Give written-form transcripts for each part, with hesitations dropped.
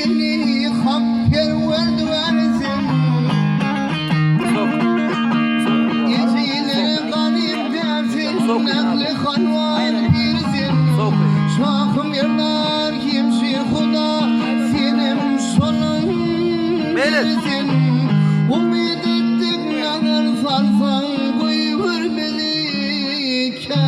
seni hak perver versin. Geceleri garip dersin, nakli halvan birsin. Şahım yerler kimşi huda, senin sonun bilsin. Umid ettik nazar sarsan, koyuver beni kem.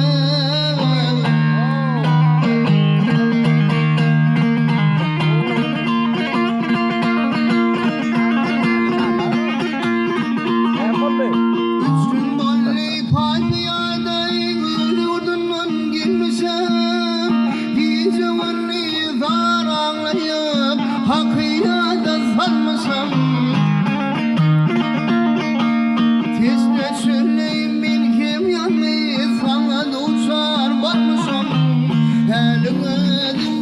Üç gün boylu palmiyadayım, yurdundan gelmişim. Diyeceğini zar ağlayıp, hakiyada salmışım. Teşne söyleyeyim ben kim yanlış, sana da uçar bakmışım. Elime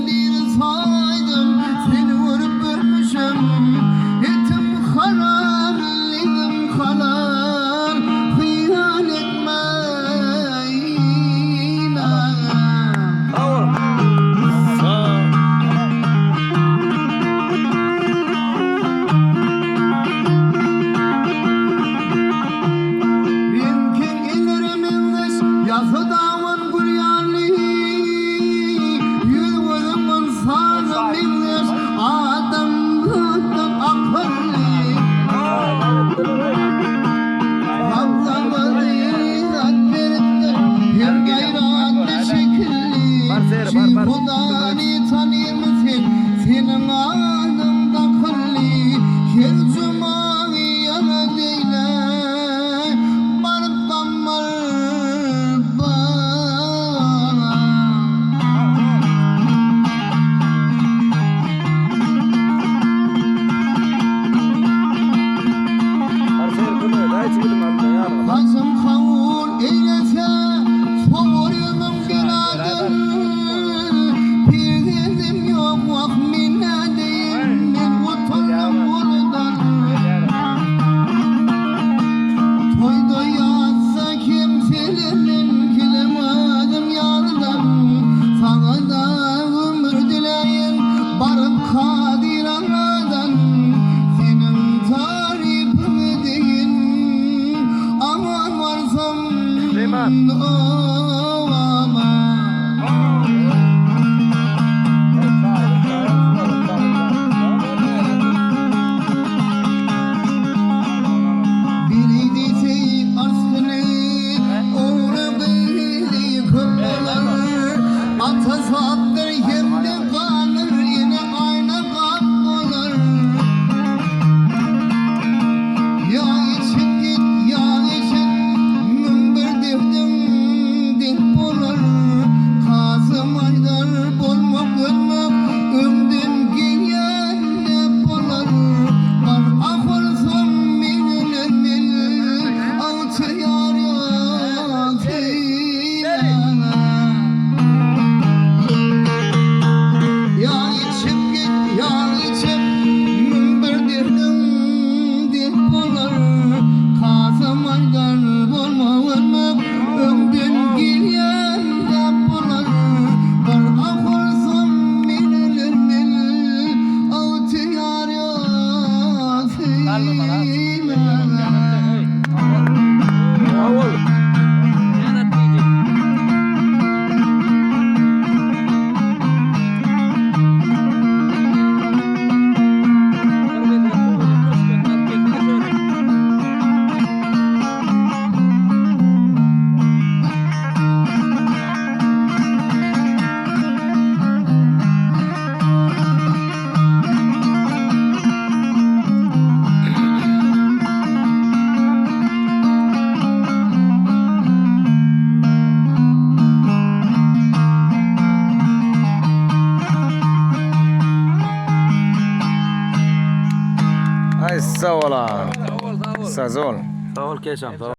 bir saydım, seni vurup bölmüşüm. Etim haram, elim halal, hıyan etmeyin. Benimkin illerimin yazı dağın kuryanlı, yürüdümün sana bilmiş, adam akıllı. Hamzamadı zat veriptir, hem gayratlı şekilli. Şey Hudani tanır mısın, senin ağzında kıllı. Her cuma yana değil, barıp damar bana. Başım kavul eylese, soğurumun bir adım. Bir dedim yok vakmine deyim, ben oturdum buradan. Toyda yatsa kimselerin, gilemedim yanından. Sana da ömür dileyin, barıp kadir aradan. Senin tarifini deyin, aman varsam ovama. Biriydi seyit askını, oğlu beyli kırmalar. Atası attır hem de kanır, yine ayna kapmalar. Ya için git, ya için mümbir devdim dik bolar. Kasım aydar bolmak ölmek, ömdün gelyen ne bolar. Var ahır son minün min, altı yar yok eyleme. Ya içip git, ya içip mümbir devdim dik bolar. Kasım aydar bolmak ölmek, ömdün gelyen ne bolar. Var ahır son minün min, altı yar yok eyleme. Ay sağ ol. Sağ ol. Sağ ol Keşan.